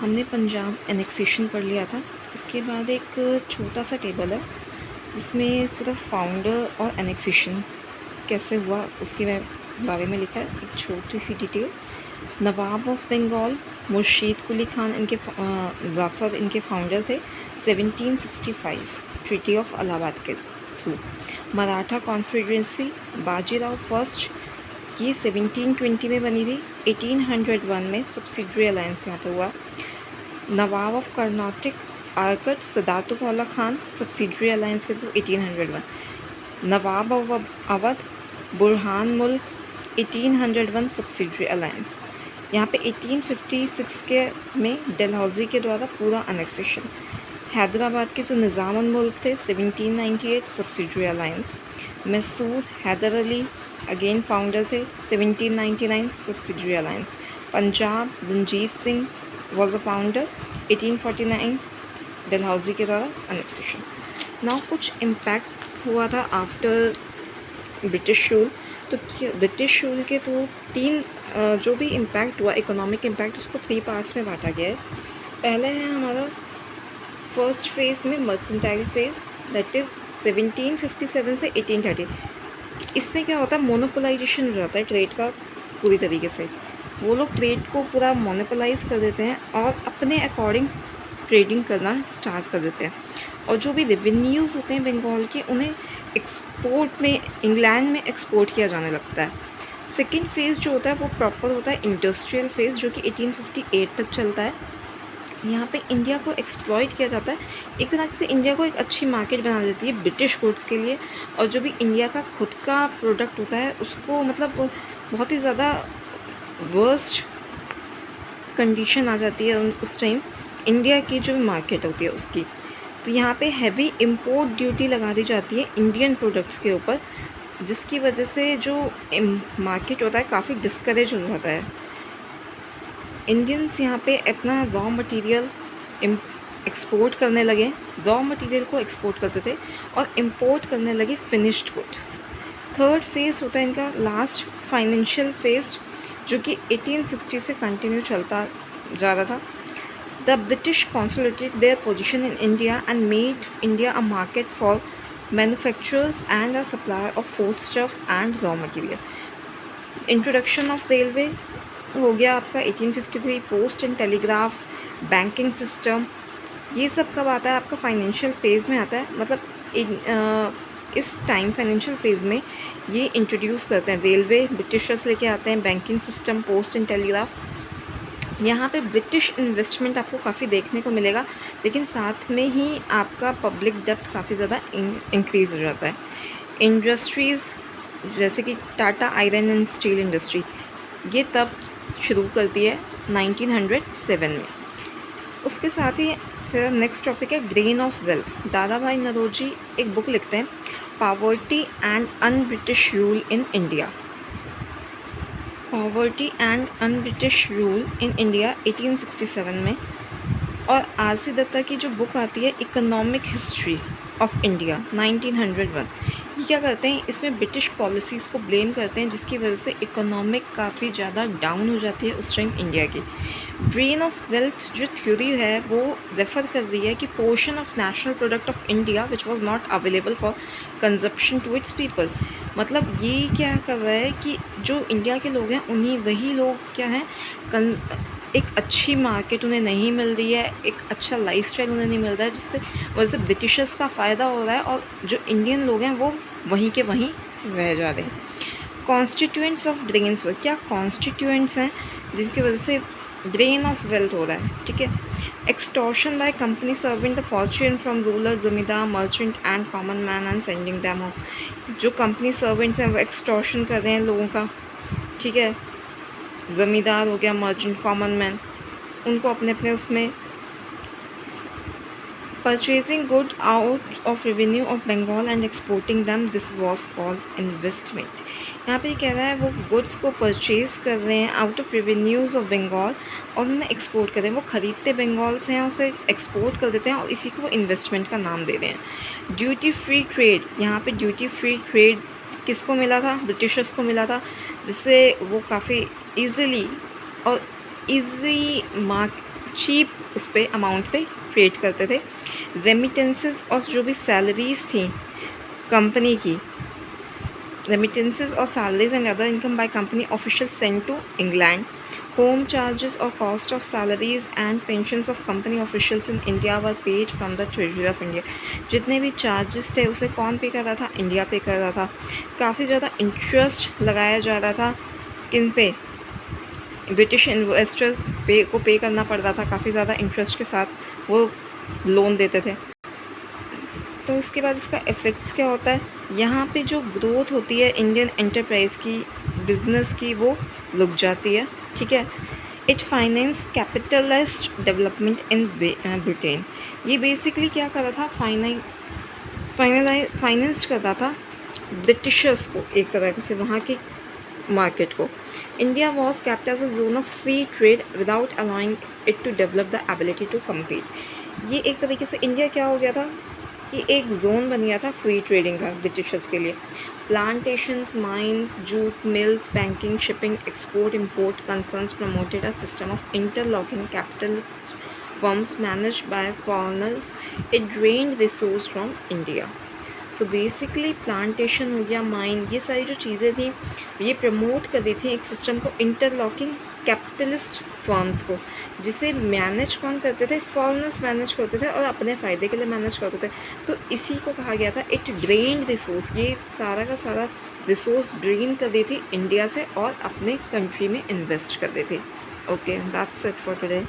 हमने पंजाब एनेक्सेशन पढ़ लिया था। उसके बाद एक छोटा सा टेबल है जिसमें सिर्फ फाउंडर और एनेक्सेशन कैसे हुआ उसके बारे में लिखा है। एक छोटी सी डिटेल। नवाब ऑफ बंगाल मुर्शीद कुली खान ज़ाफ़र इनके फाउंडर थे 1765 ट्रीटी ऑफ इलाहाबाद के through. Maratha confederacy Bajirao first ये 1720 में बनी थी। 1801 में सब्सिडरी अलायंस यहाँ पर हुआ। नवाब of Karnataka Arcot Saadatullah Khan subsidiary alliance के थ्रू 1801। नवाब of Awadh Burhan Mulk 1801 subsidiary alliance. यहाँ पे 1856 के में डलहौजी के द्वारा पूरा अनेक्सेशन। हैदराबाद के जो निज़ाम उल मुल्क थे 1798 subsidiary alliance. Mysore Haidar Ali again founder थे 1799 subsidiary alliance. Punjab Ranjit Singh was a founder 1849 Dalhousie के द्वारा अनेक्सेशन। नाउ कुछ इम्पैक्ट हुआ था आफ्टर ब्रिटिश रूल। तो ब्रिटिश रूल के तो तीन जो भी इम्पैक्ट हुआ इकोनॉमिक इम्पैक्ट उसको 3 पार्ट्स में बांटा गया है। पहले है हमारा फर्स्ट फेज़ में मर्सेंटाइल फेज़ दैट इज़ 1757 से 1830। इसमें क्या होता है मोनोपोलाइजेशन हो जाता है ट्रेड का पूरी तरीके से। वो लोग ट्रेड को पूरा मोनोपोलाइज कर देते हैं और अपने अकॉर्डिंग ट्रेडिंग करना स्टार्ट कर देते हैं। और जो भी रेवेन्यूज़ होते हैं बंगाल के उन्हें एक्सपोर्ट में इंग्लैंड में एक्सपोर्ट किया जाने लगता है। सेकेंड फेज़ जो होता है वो प्रॉपर होता है इंडस्ट्रियल फेज़ जो कि 1858 तक चलता है। यहाँ पे इंडिया को एक्सप्लॉइट किया जाता है। एक तरह से इंडिया को एक अच्छी मार्केट बना देती है ब्रिटिश गुड्स के लिए। और जो भी इंडिया का खुद का प्रोडक्ट होता है उसको मतलब बहुत ही ज़्यादा वर्स्ट कंडीशन आ जाती है उस टाइम इंडिया की जो मार्केट होती है उसकी। तो यहाँ पे हैवी इंपोर्ट ड्यूटी लगा दी जाती है इंडियन प्रोडक्ट्स के ऊपर, जिसकी वजह से जो मार्केट होता है काफ़ी डिस्करेज हो जाता है। इंडियंस यहाँ पे अपना रॉ मटेरियल एक्सपोर्ट करने लगे, रॉ मटेरियल को एक्सपोर्ट करते थे और इंपोर्ट करने लगे फिनिश्ड गुड्स। थर्ड फेज़ होता है इनका लास्ट फाइनेंशियल फेज़ जो कि 1860 से कंटिन्यू चलता जा रहा था। The British consolidated their position in India and made India a market for manufacturers and a supplier of foodstuffs and raw material. Introduction of railway हो गया आपका 1853। Post and telegraph banking system ये सब कब आता है आपका फाइनेंशियल फेज़ में आता है। मतलब इस टाइम फाइनेंशियल फेज़ में ये इंट्रोड्यूस करते हैं। रेलवे ब्रिटिशर्स लेके आते हैं, banking system, post and telegraph. यहाँ पे ब्रिटिश इन्वेस्टमेंट आपको काफ़ी देखने को मिलेगा, लेकिन साथ में ही आपका पब्लिक डेप्थ काफ़ी ज़्यादा इंक्रीज़ हो जाता है। इंडस्ट्रीज़ जैसे कि Tata iron and steel industry ये तब शुरू करती है 1907 में। उसके साथ ही फिर नेक्स्ट टॉपिक है ड्रेन ऑफ वेल्थ। दादा भाई नौरोजी एक बुक लिखते हैं poverty and un British rule in India. Poverty and un British rule in India 1867 में। और आर.सी. दत्ता की जो बुक आती है इकोनॉमिक हिस्ट्री ऑफ इंडिया 1901, ये क्या करते हैं इसमें ब्रिटिश पॉलिसीज़ को ब्लेम करते हैं जिसकी वजह से इकोनॉमिक काफ़ी ज़्यादा डाउन हो जाती है उस टाइम इंडिया की। ड्रेन ऑफ वेल्थ जो थ्योरी है वो रेफ़र कर रही है कि portion of national product of India which was not available for consumption to its people. मतलब ये क्या कर रहा है कि जो इंडिया के लोग हैं उन्हीं वही लोग क्या हैं एक अच्छी मार्केट उन्हें नहीं मिल रही है, एक अच्छा लाइफस्टाइल उन्हें नहीं मिल रहा है, जिससे वजह से ब्रिटिशर्स का फ़ायदा हो रहा है और जो इंडियन लोग हैं वो वहीं के वहीं रह जा रहे हैं। कॉन्स्टिट्यूएंट्स ऑफ ड्रेन्स पर क्या कॉन्स्टिट्यूएंट्स हैं जिसकी वजह से ड्रेन ऑफ वेल्थ हो रहा है, ठीक है। Extortion by company serving the fortune from ruler zamindar merchant and common man and sending them home. जो कंपनी सर्वेंट्स हैं वो एक्सटॉर्शन कर रहे हैं लोगों का, ठीक है। ज़मींदार हो गया, मर्चेंट, कॉमन मैन, उनको अपने अपने उसमें purchasing good out of revenue of Bengal and exporting them, this was called investment. यहाँ पे कह रहा है वो गुड्स को परचेज़ कर रहे हैं out of revenues of Bengal और उन्हें एक्सपोर्ट कर रहे हैं। वो ख़रीदते बंगाल से हैं, उसे एक्सपोर्ट कर देते हैं और इसी को वो इन्वेस्टमेंट का नाम दे रहे हैं। ड्यूटी फ्री ट्रेड, यहाँ पे ड्यूटी फ्री ट्रेड किसको मिला था? ब्रिटिशर्स को मिला था, जिससे वो काफ़ी ईज़िली और ईज़ी चीप उस पे अमाउंट पे ट्रेड करते थे। रेमिटेंसेस और जो भी सैलरीज थी कंपनी की, रेमिटेंसेस और salaries and other income by company official sent to England. Home charges और cost of salaries and pensions of company officials in India were paid from the treasury of India. जितने भी charges थे उसे कौन पे कर रहा था? इंडिया पे कर रहा था। काफ़ी ज़्यादा इंटरेस्ट लगाया जा रहा था किन पे? ब्रिटिश इन्वेस्टर्स पे करना पड़ रहा था, काफ़ी ज़्यादा इंटरेस्ट के साथ वो लोन देते थे। तो उसके बाद इसका इफ़ेक्ट्स क्या होता है? यहाँ पे जो ग्रोथ होती है इंडियन एंटरप्राइज की, बिजनेस की, वो रुक जाती है। ठीक है। It finance capitalist development in Britain. ये बेसिकली क्या कर रहा था? फाइनेंस करता था ब्रिटिशर्स को, एक तरह से वहाँ की मार्केट को। India was kept as a zone of free trade without allowing it to develop the ability to compete। ये एक तरीके से इंडिया क्या हो गया था कि एक जोन बन गया था फ्री ट्रेडिंग का ब्रिटिशर्स के लिए। Plantations, mines, jute mills, banking, shipping, export import concerns promoted a system of interlocking capital firms managed by foreigners. It drained resource from India. So basically plantation हो गया, mine, ये सारी जो चीज़ें थी ये प्रमोट कर रही थी एक सिस्टम को, इंटरलॉकिंग कैपिटलिस्ट फर्म्स को, जिसे मैनेज कौन करते थे? फॉरेनर्स मैनेज करते थे और अपने फ़ायदे के लिए मैनेज करते थे। तो इसी को कहा गया था इट ड्रेन्ड रिसोर्स। ये सारा का सारा रिसोर्स ड्रेन कर दी थी इंडिया से और अपने कंट्री में इन्वेस्ट कर दी थी। Okay, that's it for today.